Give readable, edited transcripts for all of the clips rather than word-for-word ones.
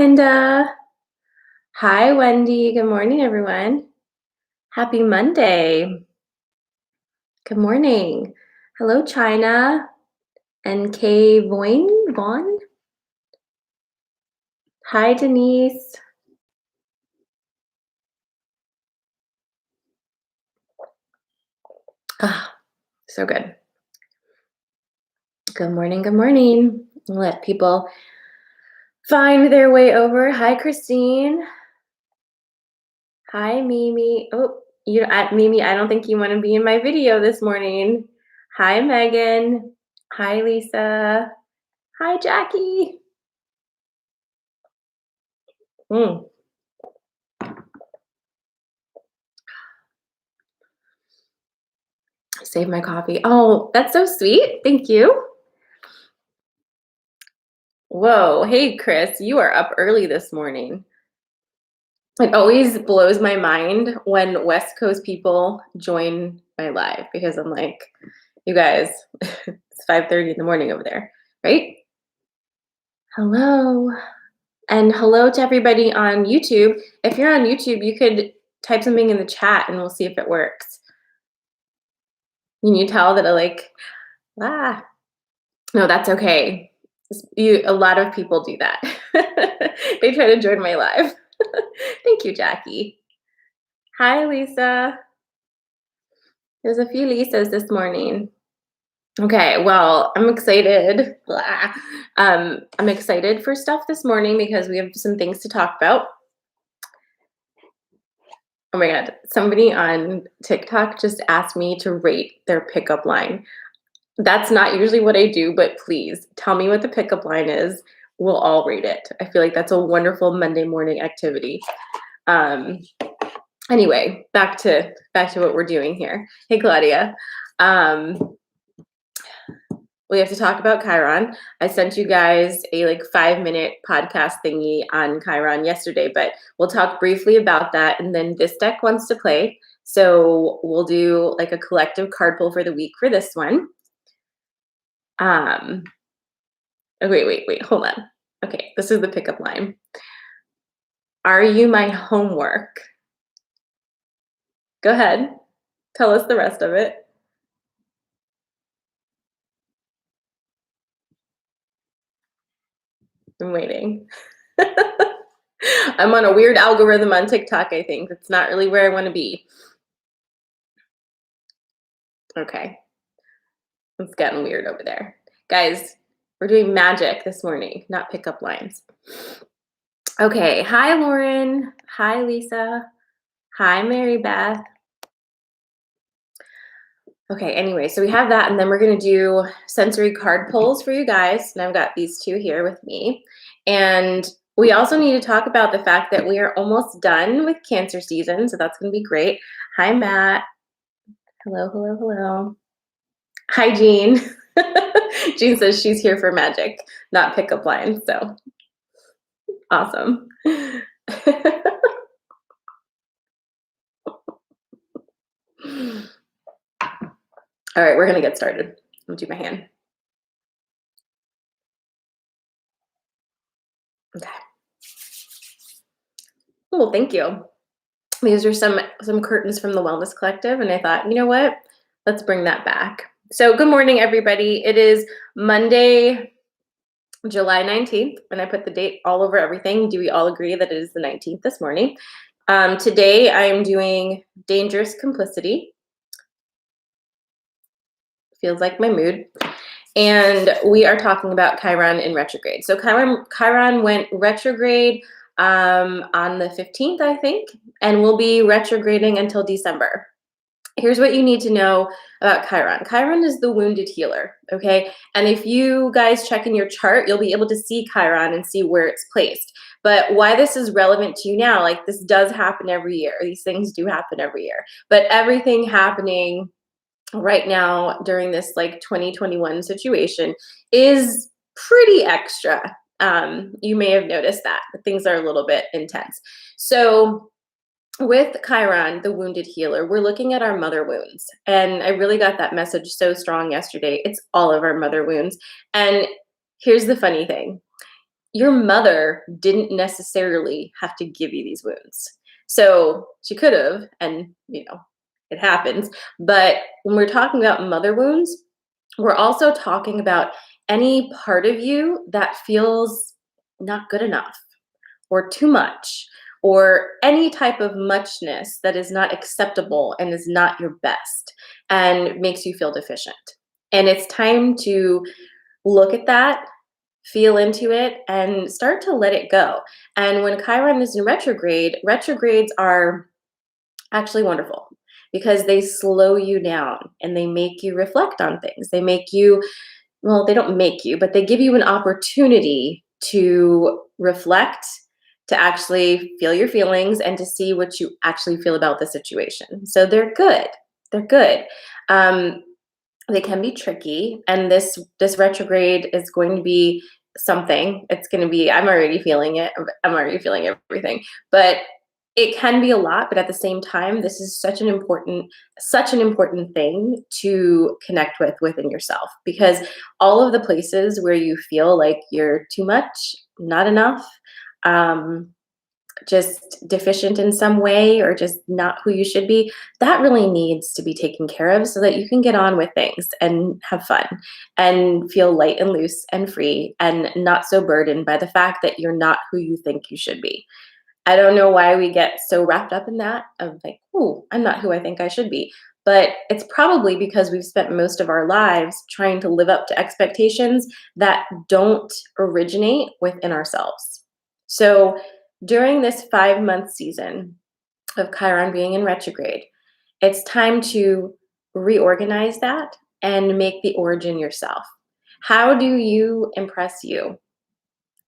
And hi, Wendy. Good morning, everyone. Happy Monday. Good morning. Hello, China and Kay Vaughn. Hi, Denise. Ah, so good. Good morning. Good morning. Let people find their way over. Hi, Christine. Hi, Mimi. Oh, Mimi, I don't think you want to be in my video this morning. Hi, Megan. Hi, Lisa. Hi, Jackie. Mm. Save my coffee. Oh, that's so sweet. Thank you. Whoa. Hey, Chris, you are up early this morning. It always blows my mind when West Coast people join my live because I'm like, you guys, it's 5:30 in the morning over there, right? Hello. And hello to everybody on YouTube. If you're on YouTube, you could type something in the chat and we'll see if it works. Can you tell that ah, no, that's okay. A lot of people do that. They try to join my live. Thank you, Jackie. Hi, Lisa. There's a few Lisas this morning. Okay, well, I'm excited. Blah. I'm excited for stuff this morning because we have some things to talk about. Oh my God, somebody on TikTok just asked me to rate their pickup line. That's not usually what I do, but please tell me what the pickup line is. We'll all rate it. I feel like that's a wonderful Monday morning activity. Um, anyway, back to what we're doing here. Hey, Claudia. We have to talk about Chiron. I sent you guys a 5-minute podcast thingy on Chiron yesterday, but we'll talk briefly about that. And then this deck wants to play. So we'll do a collective card pull for the week for this one. Oh, wait, hold on. Okay, this is the pickup line. Are you my homework? Go ahead. Tell us the rest of it. I'm waiting. I'm on a weird algorithm on TikTok, I think. It's not really where I want to be. Okay. It's getting weird over there. Guys, we're doing magic this morning, not pickup lines. Okay. Hi, Lauren. Hi, Lisa. Hi, Mary Beth. Okay, anyway, so we have that, and then we're going to do sensory card pulls for you guys. And I've got these two here with me. And we also need to talk about the fact that we are almost done with Cancer season, so that's going to be great. Hi, Matt. Hello. Hi, Jean. Jean says she's here for magic, not pickup lines, so awesome. All right, we're going to get started. I'll do my hand. Okay. Oh, thank you. These are some curtains from the Wellness Collective, and I thought, you know what? Let's bring that back. So good morning, everybody. It is Monday, July 19th, and I put the date all over everything. Do we all agree that it is the 19th this morning? Today, I'm doing Dangerous Complicity. Feels like my mood. And we are talking about Chiron in retrograde. So Chiron went retrograde on the 15th, I think, and will be retrograding until December. Here's what you need to know about Chiron. Chiron is the wounded healer, okay? And if you guys check in your chart, you'll be able to see Chiron and see where it's placed. But why this is relevant to you now, this does happen every year. These things do happen every year. But everything happening right now during this 2021 situation is pretty extra. You may have noticed that things are a little bit intense. So with Chiron, the wounded healer, we're looking at our mother wounds. And I really got that message so strong yesterday. It's all of our mother wounds. And here's the funny thing. your mother didn't necessarily have to give you these wounds. So she could have, and it happens. But when we're talking about mother wounds, we're also talking about any part of you that feels not good enough or too much or any type of muchness that is not acceptable and is not your best and makes you feel deficient. And it's time to look at that, feel into it, and start to let it go. And when Chiron is in retrograde, retrogrades are actually wonderful because they slow you down and they make you reflect on things. They make you, well, they don't make you, but they give you an opportunity to reflect, to actually feel your feelings, and to see what you actually feel about the situation. So they're good. They're good. Um, they can be tricky, and this retrograde is going to be something. It's going to be. I'm already feeling it. I'm already feeling everything, but it can be a lot. But at the same time, this is such an important thing to connect with within yourself, because all of the places where you feel like you're too much, not enough, um, just deficient in some way, or just not who you should be, that really needs to be taken care of so that you can get on with things and have fun and feel light and loose and free and not so burdened by the fact that you're not who you think you should be. I don't know why we get so wrapped up in that of like, oh, I'm not who I think I should be. But it's probably because we've spent most of our lives trying to live up to expectations that don't originate within ourselves. So during this 5 month season of Chiron being in retrograde, it's time to reorganize that and make the origin yourself. How do you impress you?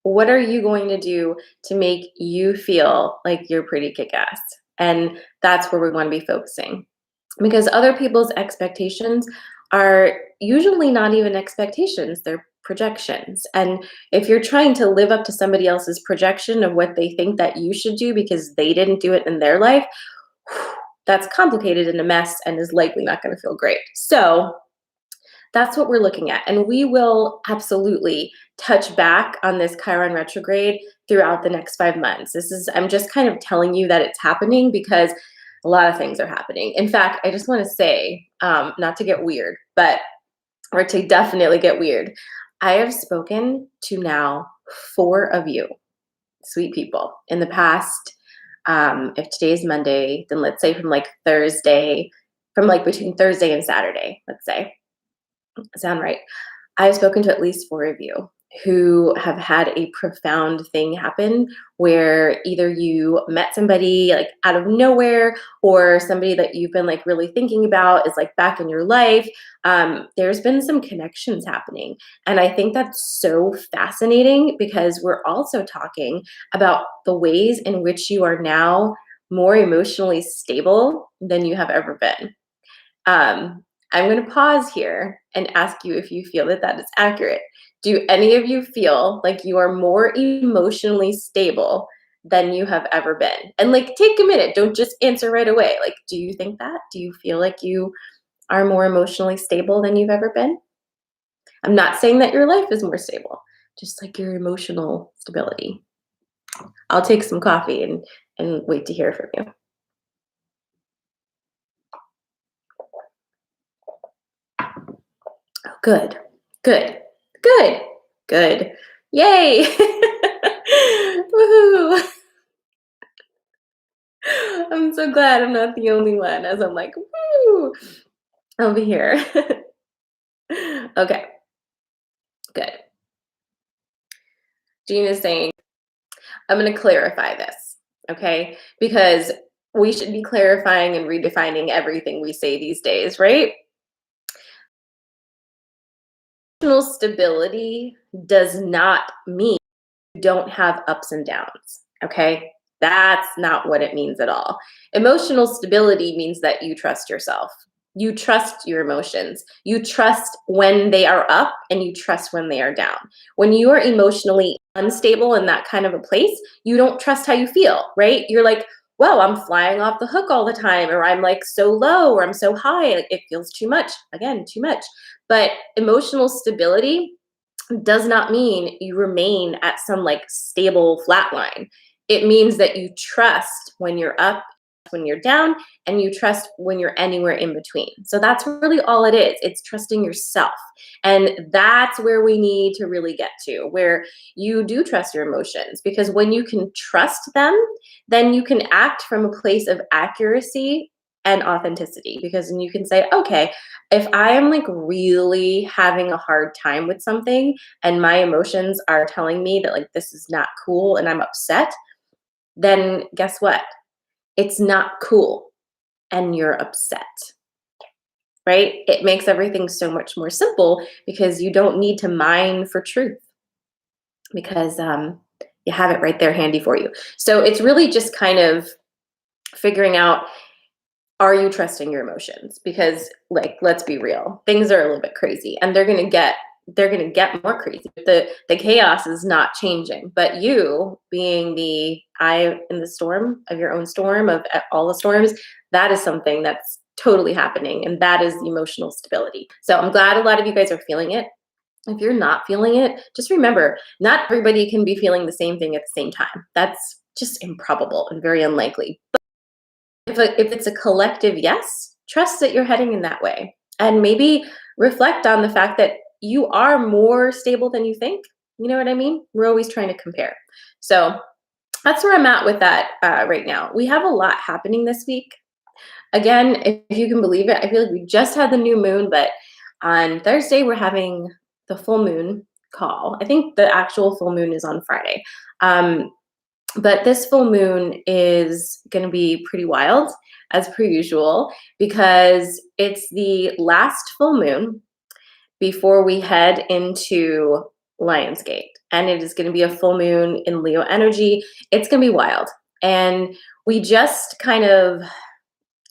What are you going to do to make you feel like you're pretty kick ass? And that's where we want to be focusing, because other people's expectations are usually not even expectations, they're projections. And if you're trying to live up to somebody else's projection of what they think that you should do because they didn't do it in their life, that's complicated and a mess and is likely not going to feel great. So that's what we're looking at. And we will absolutely touch back on this Chiron retrograde throughout the next 5 months. I'm just kind of telling you that it's happening because a lot of things are happening. In fact, I just want to say, not to get weird, or to definitely get weird, I have spoken to now 4 of you, sweet people, in the past. If today's Monday, then let's say from like between Thursday and Saturday, let's say. Sound right? I've spoken to at least 4 of you who have had a profound thing happen where either you met somebody like out of nowhere, or somebody that you've been like really thinking about is like back in your life. There's been some connections happening. And I think that's so fascinating because we're also talking about the ways in which you are now more emotionally stable than you have ever been. I'm going to pause here and ask you if you feel that that is accurate. Do any of you feel like you are more emotionally stable than you have ever been? And like, take a minute. Don't just answer right away. Like, do you think that? Do you feel like you are more emotionally stable than you've ever been? I'm not saying that your life is more stable, just like your emotional stability. I'll take some coffee and wait to hear from you. Oh, good, good, good, good. Yay! Woohoo! I'm so glad I'm not the only one, as I'm like, woo, over here. Okay, good. Jean is saying, I'm going to clarify this, okay? Because we should be clarifying and redefining everything we say these days, right? Emotional stability does not mean you don't have ups and downs, okay? That's not what it means at all. Emotional stability means that you trust yourself. You trust your emotions. You trust when they are up and you trust when they are down. When you are emotionally unstable in that kind of a place, you don't trust how you feel, right? You're like, well, I'm flying off the hook all the time, or I'm like so low, or I'm so high, like it feels too much. Again, too much. But emotional stability does not mean you remain at some like stable flat line. It means that you trust when you're up, when you're down, and you trust when you're anywhere in between. So that's really all it is. It's trusting yourself. And that's where we need to really get to, where you do trust your emotions. Because when you can trust them, then you can act from a place of accuracy and authenticity. Because then you can say, okay, if I am like really having a hard time with something and my emotions are telling me that like this is not cool and I'm upset, then guess what? It's not cool and you're upset, right? It makes everything so much more simple because you don't need to mine for truth because you have it right there handy for you. So it's really just kind of figuring out, are you trusting your emotions? Because like, let's be real, things are a little bit crazy and they're going to get more crazy. The chaos is not changing, but you being the eye in the storm of your own storm of all the storms, that is something that's totally happening, and that is emotional stability. So I'm glad a lot of you guys are feeling it. If you're not feeling it, just remember, not everybody can be feeling the same thing at the same time. That's just improbable and very unlikely. If it's a collective yes, trust that you're heading in that way. And maybe reflect on the fact that you are more stable than you think. You know what I mean? We're always trying to compare. So that's where I'm at with that right now. We have a lot happening this week. Again, if you can believe it, I feel like we just had the new moon, but on Thursday, we're having the full moon call. I think the actual full moon is on Friday. But this full moon is going to be pretty wild, as per usual, because it's the last full moon before we head into Lionsgate. And it is going to be a full moon in Leo energy. It's going to be wild. And we just kind of,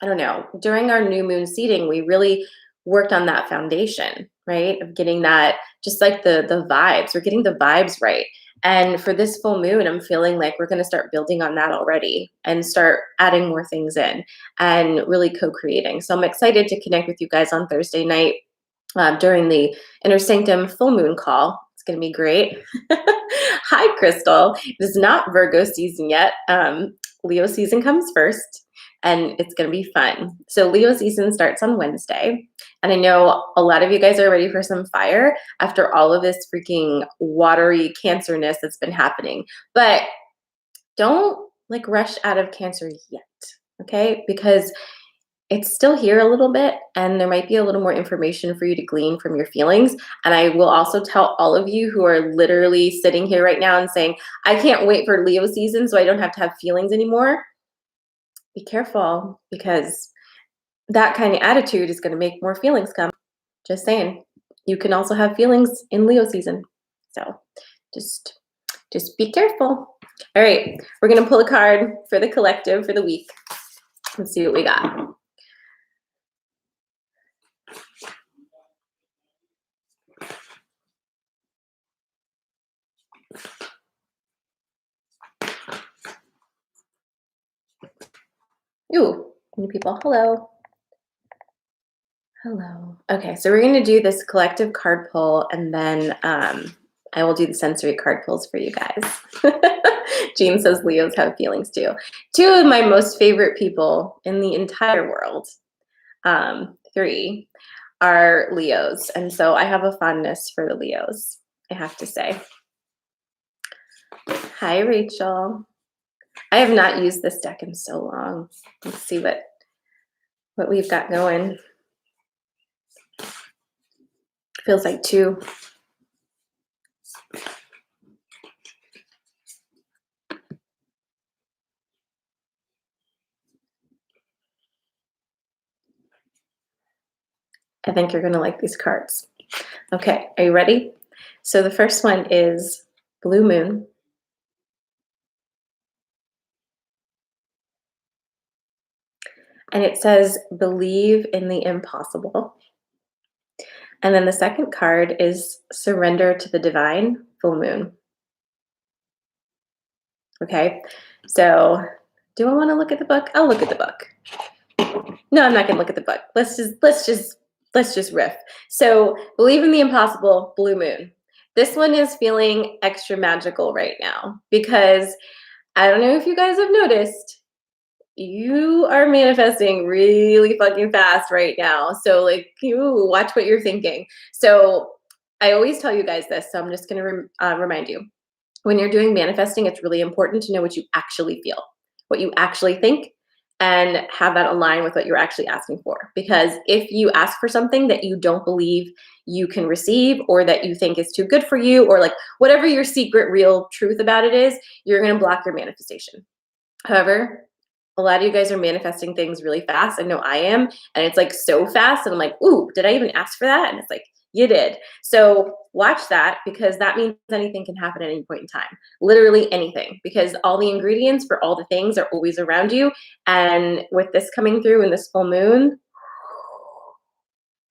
I don't know, during our new moon seeding, we really worked on that foundation, right? Of getting that, just like the vibes, we're getting the vibes right. And for this full moon, I'm feeling like we're going to start building on that already and start adding more things in and really co-creating. So I'm excited to connect with you guys on Thursday night during the Inner Sanctum full moon call. It's going to be great. Hi, Crystal. It is not Virgo season yet. Leo season comes first, and it's going to be fun. So Leo season starts on Wednesday. And I know a lot of you guys are ready for some fire after all of this freaking watery cancerness that's been happening. But don't like rush out of Cancer yet, okay? Because it's still here a little bit, and there might be a little more information for you to glean from your feelings. And I will also tell all of you who are literally sitting here right now and saying, I can't wait for Leo season so I don't have to have feelings anymore. Be careful, because that kind of attitude is going to make more feelings come. Just saying. You can also have feelings in Leo season. So just be careful. All right, we're going to pull a card for the collective for the week. Let's see what we got. Ooh, new people. Hello. Hello. Okay, so we're going to do this collective card pull, and then I will do the sensory card pulls for you guys. Jean says Leos have feelings too. Two of my most favorite people in the entire world, three, are Leos. And so I have a fondness for the Leos, I have to say. Hi, Rachel. I have not used this deck in so long. Let's see what we've got going. Feels like two. I think you're going to like these cards. Okay, are you ready? So the first one is Blue Moon. And it says, believe in the impossible. And then the second card is Surrender to the Divine, Full Moon. Okay, so do I want to look at the book? I'll look at the book. No, I'm not going to look at the book. Let's just riff. So believe in the impossible, Blue Moon. This one is feeling extra magical right now because I don't know if you guys have noticed, you are manifesting really fucking fast right now. So like you watch what you're thinking. So I always tell you guys this, so I'm just going to remind you. When you're doing manifesting, it's really important to know what you actually feel, what you actually think, and have that align with what you're actually asking for. Because if you ask for something that you don't believe you can receive, or that you think is too good for you, or like whatever your secret real truth about it is, you're going to block your manifestation. However, a lot of you guys are manifesting things really fast. I know I am. And it's like so fast. And I'm like, ooh, did I even ask for that? And it's like, you did. So watch that, because that means anything can happen at any point in time. Literally anything, because all the ingredients for all the things are always around you. And with this coming through in this full moon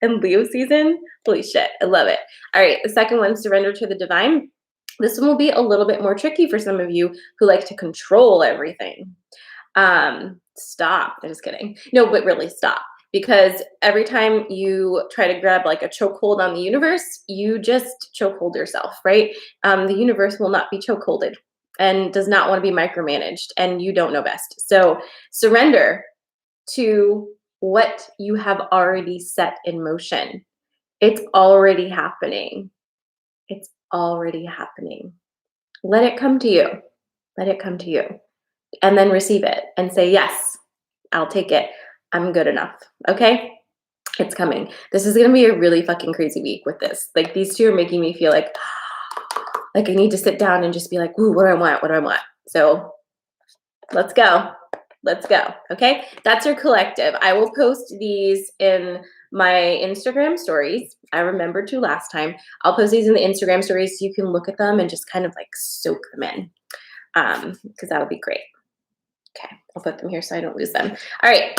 and Leo season, holy shit, I love it. All right, the second one, surrender to the divine. This one will be a little bit more tricky for some of you who like to control everything. Stop. I'm just kidding. No, but really stop. Because every time you try to grab like a chokehold on the universe, you just chokehold yourself, right? The universe will not be chokeholded and does not want to be micromanaged, and you don't know best. So surrender to what you have already set in motion. It's already happening. It's already happening. Let it come to you. Let it come to you. And then receive it and say, yes, I'll take it. I'm good enough. Okay? It's coming. This is going to be a really fucking crazy week with this. Like, these two are making me feel like I need to sit down and just be like, ooh, what do I want? What do I want? So let's go. Let's go. Okay? That's your collective. I will post these in my Instagram stories. I remembered to last time. I'll post these in the Instagram stories so you can look at them and just kind of like soak them in, because that'll be great. Okay, I'll put them here so I don't lose them. All right,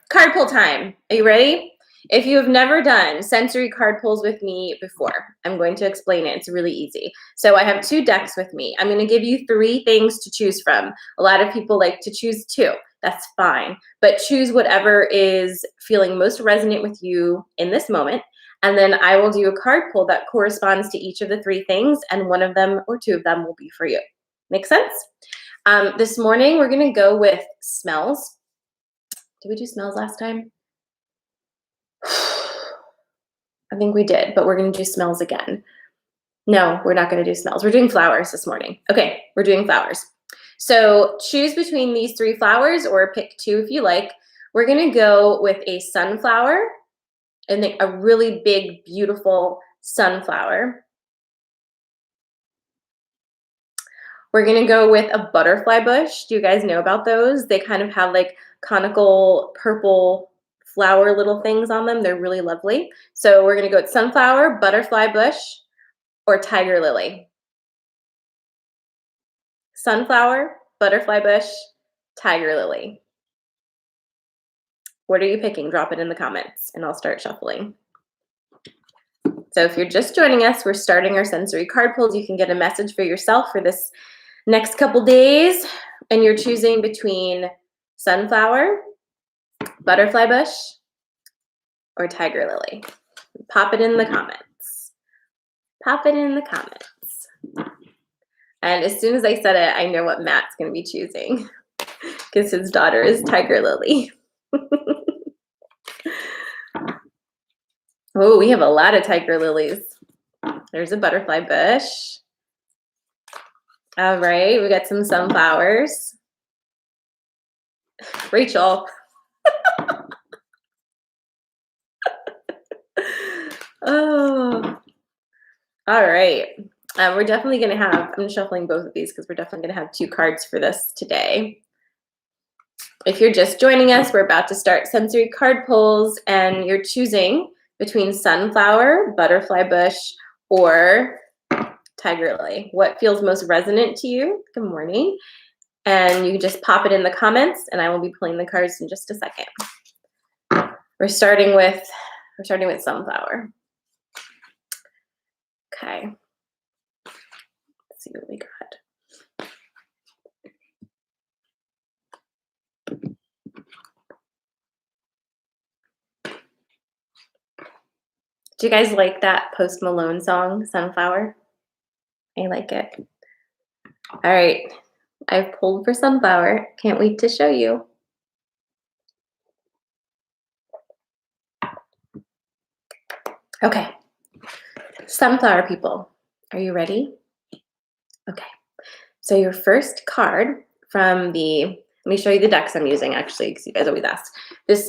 card pull time. Are you ready? If you have never done sensory card pulls with me before, I'm going to explain it. It's really easy. So I have 2 decks with me. I'm going to give you 3 things to choose from. A lot of people like to choose 2. That's fine. But choose whatever is feeling most resonant with you in this moment. And then I will do a card pull that corresponds to each of the 3 things, and one of them or 2 of them will be for you. Make sense? This morning, we're going to go with smells. Did we do smells last time? I think we did, but we're going to do smells again. No, we're not going to do smells. We're doing flowers this morning. Okay, we're doing flowers. So choose between these 3 flowers, or pick 2 if you like. We're going to go with a sunflower, and a really big, beautiful sunflower. We're going to go with a butterfly bush. Do you guys know about those? They kind of have like conical purple flower little things on them. They're really lovely. So we're going to go with sunflower, butterfly bush, or tiger lily. Sunflower, butterfly bush, tiger lily. What are you picking? Drop it in the comments and I'll start shuffling. So if you're just joining us, we're starting our sensory card pulls. You can get a message for yourself for this next couple days, and you're choosing between sunflower, butterfly bush, or tiger lily. Pop it in the comments. Pop it in the comments. And as soon as I said it, I know what Matt's going to be choosing, because his daughter is tiger lily. Oh, we have a lot of tiger lilies. There's a butterfly bush. All right, we got some sunflowers. Rachel. Oh, all right. We're definitely going to have, I'm shuffling both of these because we're definitely going to have 2 cards for this today. If you're just joining us, we're about to start sensory card pulls, and you're choosing between sunflower, butterfly bush, or tiger lily. What feels most resonant to you? Good morning. And you can just pop it in the comments, and I will be pulling the cards in just a second. We're starting with sunflower. Okay. Let's see what we got. Do you guys like that Post Malone song, Sunflower? I like it. All right. I've pulled for sunflower. Can't wait to show you. Okay. Sunflower people, are you ready? Okay. So your first card from let me show you the decks I'm using actually, because you guys always ask.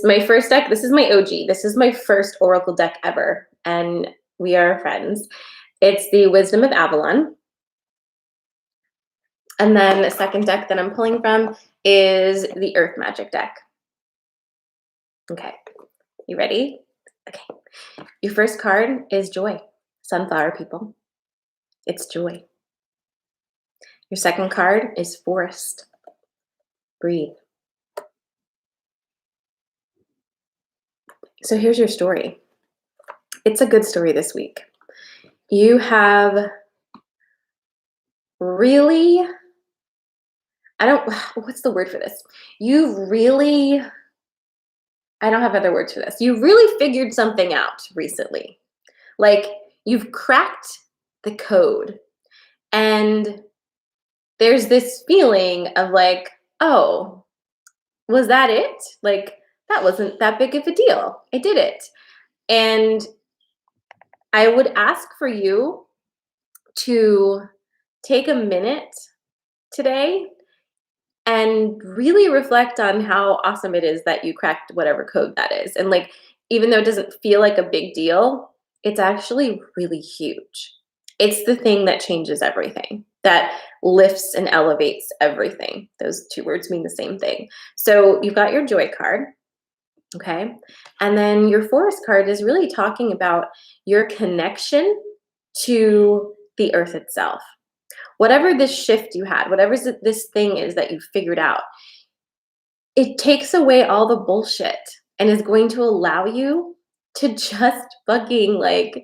My first deck, this is my OG. This is my first Oracle deck ever, and we are friends. It's the Wisdom of Avalon. And then the second deck that I'm pulling from is the Earth Magic deck. Okay, you ready? Okay. Your first card is Joy, Sunflower people. It's joy. Your second card is Forest. Breathe. So here's your story. It's a good story this week. You have really, what's the word for this? I don't have other words for this. You really figured something out recently. Like you've cracked the code, and there's this feeling of like, oh, was that it? Like that wasn't that big of a deal. I did it. And I would ask for you to take a minute today and really reflect on how awesome it is that you cracked whatever code that is. And like, even though it doesn't feel like a big deal, it's actually really huge. It's the thing that changes everything, that lifts and elevates everything. Those two words mean the same thing. So you've got your joy card, okay? And then your forest card is really talking about your connection to the earth itself. Whatever this shift you had, whatever this thing is that you figured out, it takes away all the bullshit and is going to allow you to just fucking like,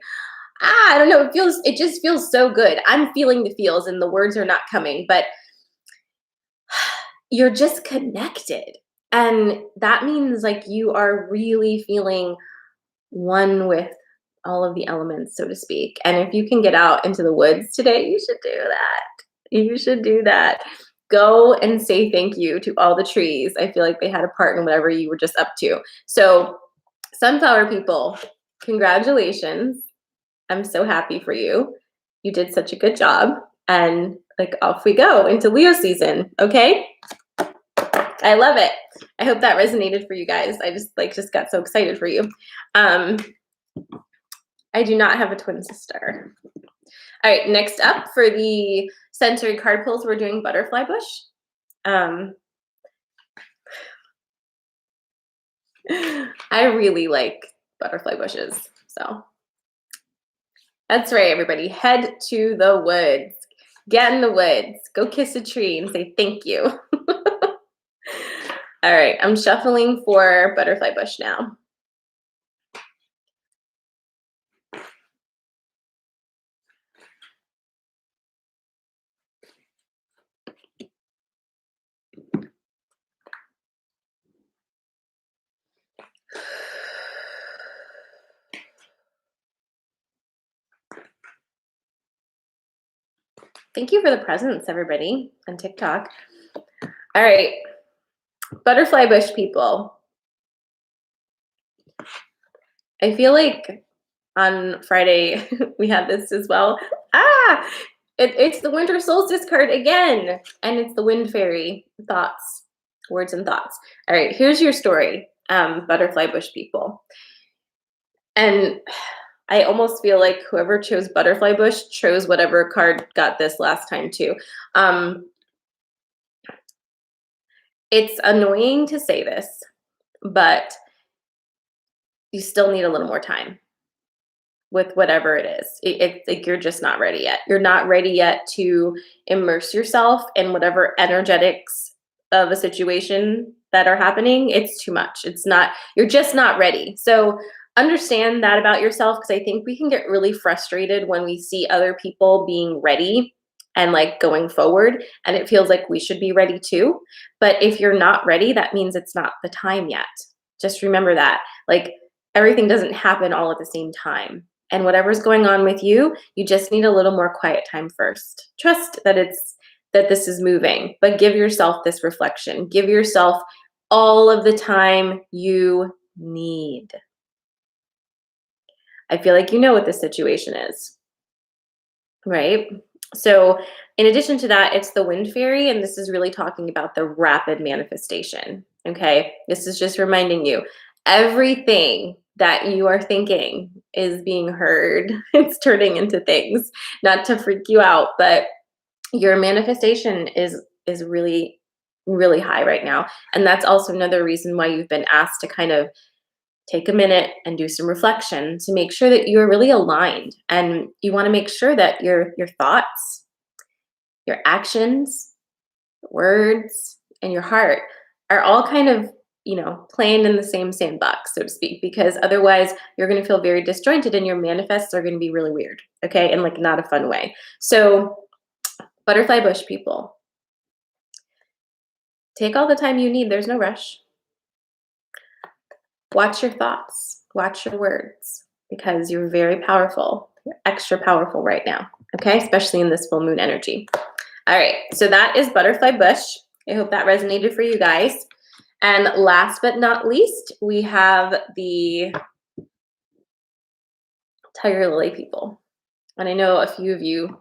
I don't know, it just feels so good. I'm feeling the feels and the words are not coming, but you're just connected. And that means like you are really feeling one with all of the elements, so to speak. And if you can get out into the woods today, you should do that. You should do that. Go and say thank you to all the trees. I feel like they had a part in whatever you were just up to. So, sunflower people, congratulations. I'm so happy for you. You did such a good job. And like off we go into Leo season, okay? I love it. I hope that resonated for you guys. I just got so excited for you. I do not have a twin sister. All right, next up for the sensory card pulls, we're doing butterfly bush. I really like butterfly bushes, so that's right, everybody. Head to the woods. Get in the woods. Go kiss a tree and say thank you. All right, I'm shuffling for butterfly bush now. Thank you for the presents, everybody, on TikTok. All right, butterfly bush people. I feel like on Friday we had this as well. It's the winter solstice card again, and it's the wind fairy thoughts, words and thoughts. All right, here's your story, butterfly bush people. And I almost feel like whoever chose butterfly bush chose whatever card got this last time too. It's annoying to say this, but you still need a little more time with whatever it is. It's like you're just not ready yet. You're not ready yet to immerse yourself in whatever energetics of a situation that are happening. It's too much. You're just not ready. So understand that about yourself, because I think we can get really frustrated when we see other people being ready and like going forward, and it feels like we should be ready too. But if you're not ready, that means it's not the time yet. Just remember that. Like everything doesn't happen all at the same time. And whatever's going on with you, you just need a little more quiet time first. Trust that this is moving, but give yourself this reflection. Give yourself all of the time you need. I feel like you know what the situation is, right? So, in addition to that, it's the wind fairy, and this is really talking about the rapid manifestation. Okay, this is just reminding you everything that you are thinking is being heard. It's turning into things, not to freak you out, but your manifestation is really really high right now, and that's also another reason why you've been asked to kind of take a minute and do some reflection to make sure that you're really aligned, and you want to make sure that your thoughts, your actions, words, and your heart are all kind of, playing in the same sandbox, so to speak, because otherwise you're going to feel very disjointed and your manifests are going to be really weird, okay, and like not a fun way. So butterfly bush people, take all the time you need. There's no rush. Watch your thoughts, watch your words, because you're very powerful. You're extra powerful right now, okay? Especially in this full moon energy. All right, so that is butterfly bush. I hope that resonated for you guys. And last but not least, we have the tiger lily people. And I know a few of you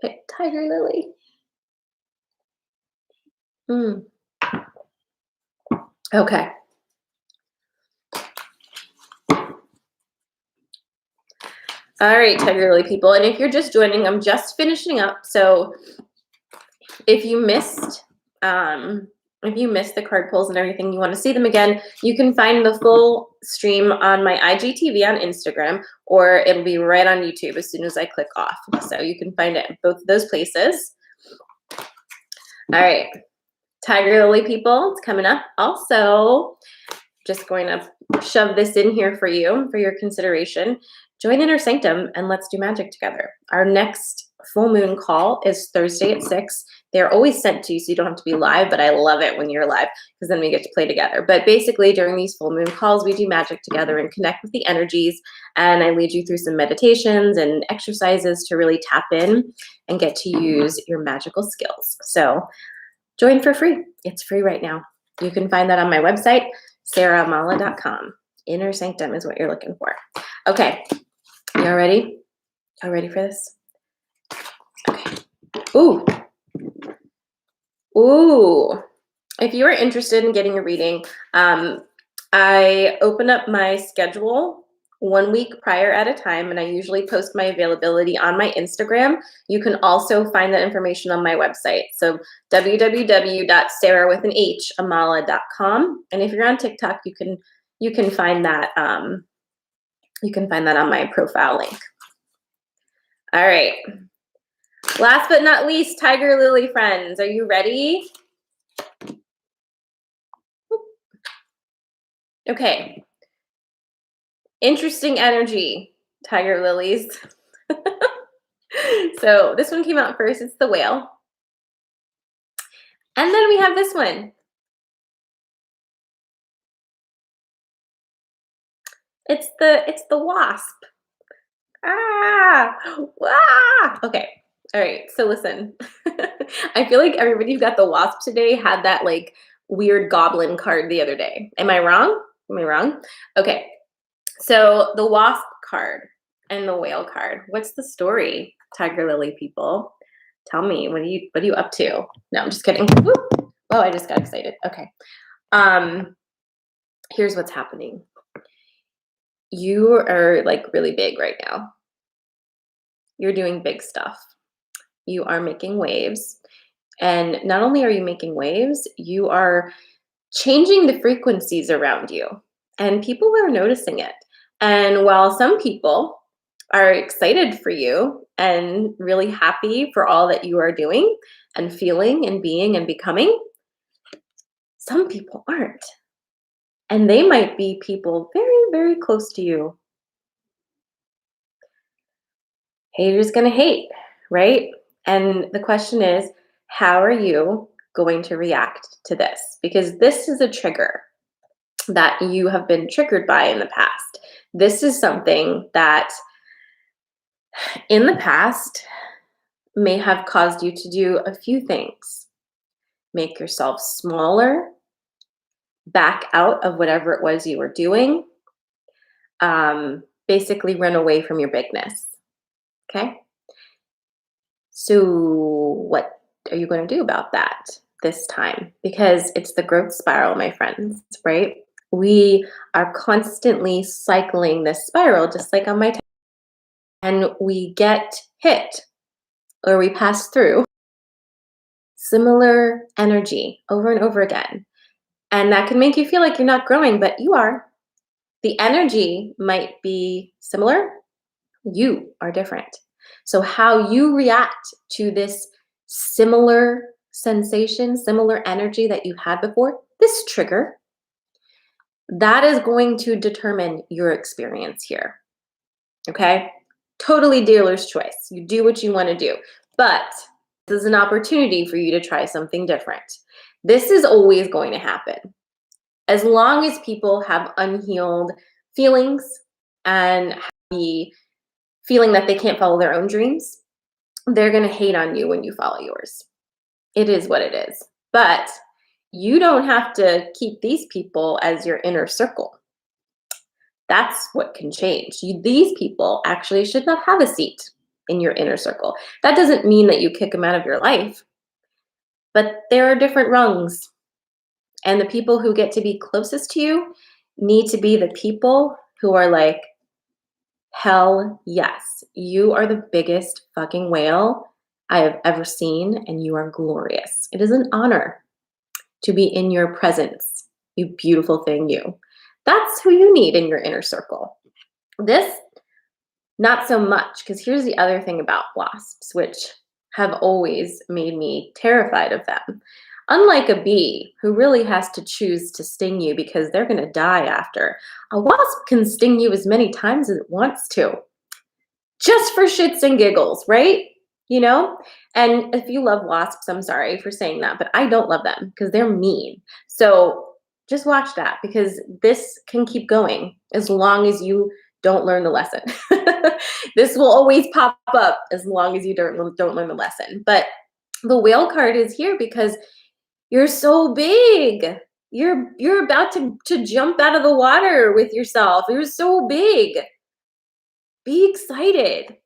picked tiger lily. Okay. All right, tiger lily people. And if you're just joining, I'm just finishing up. So if you missed the card pulls and everything, you want to see them again, you can find the full stream on my IGTV on Instagram, or it'll be right on YouTube as soon as I click off. So you can find it in both of those places. All right, tiger lily people, it's coming up. Also, just going to shove this in here for you, for your consideration. Join Inner Sanctum and let's do magic together. Our next full moon call is Thursday at 6. They're always sent to you, so you don't have to be live, but I love it when you're live because then we get to play together. But basically, during these full moon calls, we do magic together and connect with the energies, and I lead you through some meditations and exercises to really tap in and get to use your magical skills. So join for free. It's free right now. You can find that on my website, sarahmala.com. Inner Sanctum is what you're looking for. Okay, y'all ready? Y'all ready for this? Okay. Ooh. If you are interested in getting a reading, I open up my schedule 1 week prior at a time, and I usually post my availability on my Instagram. You can also find that information on my website. So www.sarahwithanhamala.com. And if you're on TikTok, you can find that on my profile link. All right. Last but not least, tiger lily friends, are you ready? Okay. Interesting energy, tiger lilies. So this one came out first. It's the whale. And then we have this one. It's the wasp. Okay. All right. So listen. I feel like everybody who got the wasp today had that like weird goblin card the other day. Am I wrong? Okay. So the wasp card and the whale card. What's the story, tiger lily people? Tell me, what are you up to? No, I'm just kidding. Woo! Oh, I just got excited. Okay. Here's what's happening. You are like really big right now. You're doing big stuff. You are making waves. And not only are you making waves, you are changing the frequencies around you. And people are noticing it. And while some people are excited for you and really happy for all that you are doing and feeling and being and becoming, some people aren't. And they might be people very, very close to you. Haters gonna hate, right? And the question is, how are you going to react to this? Because this is a trigger that you have been triggered by in the past. This is something that in the past may have caused you to do a few things. Make yourself smaller, back out of whatever it was you were doing, basically run away from your bigness. Okay? So, what are you going to do about that this time? Because it's the growth spiral, my friends, right? We are constantly cycling this spiral, just like on my, and we get hit or we pass through similar energy over and over again. And that can make you feel like you're not growing, but you are. The energy might be similar, you are different. So, how you react to this similar sensation, similar energy that you had before, this trigger, that is going to determine your experience here. Okay? Totally dealer's choice. You do what you want to do. But this is an opportunity for you to try something different. This is always going to happen. As long as people have unhealed feelings and the feeling that they can't follow their own dreams, they're going to hate on you when you follow yours. It is what it is. But you don't have to keep these people as your inner circle. That's what can change. These people actually should not have a seat in your inner circle. That doesn't mean that you kick them out of your life, but there are different rungs. And the people who get to be closest to you need to be the people who are like, hell yes, you are the biggest fucking whale I have ever seen, and you are glorious. It is an honor to be in your presence, you beautiful thing, you. That's who you need in your inner circle. This, not so much, because here's the other thing about wasps, which have always made me terrified of them. Unlike a bee who really has to choose to sting you because they're going to die after, a wasp can sting you as many times as it wants to, just for shits and giggles, right? You know? And if you love wasps, I'm sorry for saying that, but I don't love them because they're mean. So just watch that, because this can keep going as long as you don't learn the lesson. This will always pop up as long as you don't learn the lesson. But the whale card is here because you're so big. You're about to jump out of the water with yourself. You're so big. Be excited.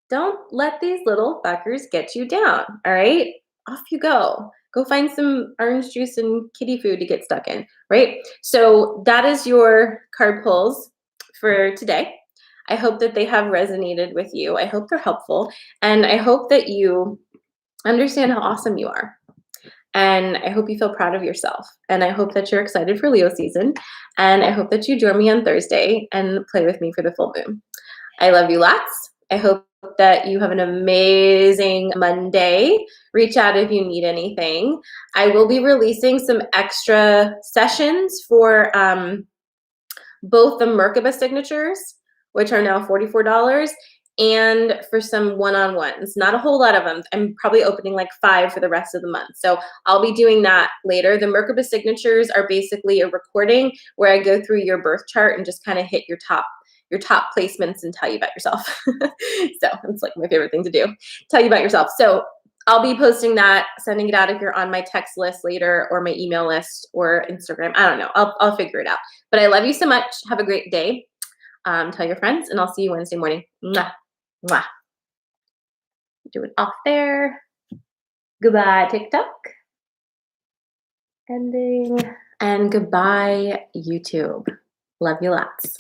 Don't let these little fuckers get you down. All right? Off you go. Go find some orange juice and kitty food to get stuck in, right? So that is your card pulls for today. I hope that they have resonated with you. I hope they're helpful. And I hope that you understand how awesome you are. And I hope you feel proud of yourself. And I hope that you're excited for Leo season. And I hope that you join me on Thursday and play with me for the full moon. I love you lots. I hope that you have an amazing Monday. Reach out if you need anything. I will be releasing some extra sessions for both the Merkaba signatures, which are now $44, and for some one-on-ones. Not a whole lot of them. I'm probably opening like 5 for the rest of the month. So I'll be doing that later. The Merkaba signatures are basically a recording where I go through your birth chart and just kind of hit your top placements and tell you about yourself. So it's like my favorite thing to do, tell you about yourself. So I'll be posting that, sending it out if you're on my text list later or my email list or Instagram. I don't know. I'll figure it out. But I love you so much. Have a great day. Tell your friends, and I'll see you Wednesday morning. Mwah. Mwah. Do it off there. Goodbye, TikTok. Ending. And goodbye, YouTube. Love you lots.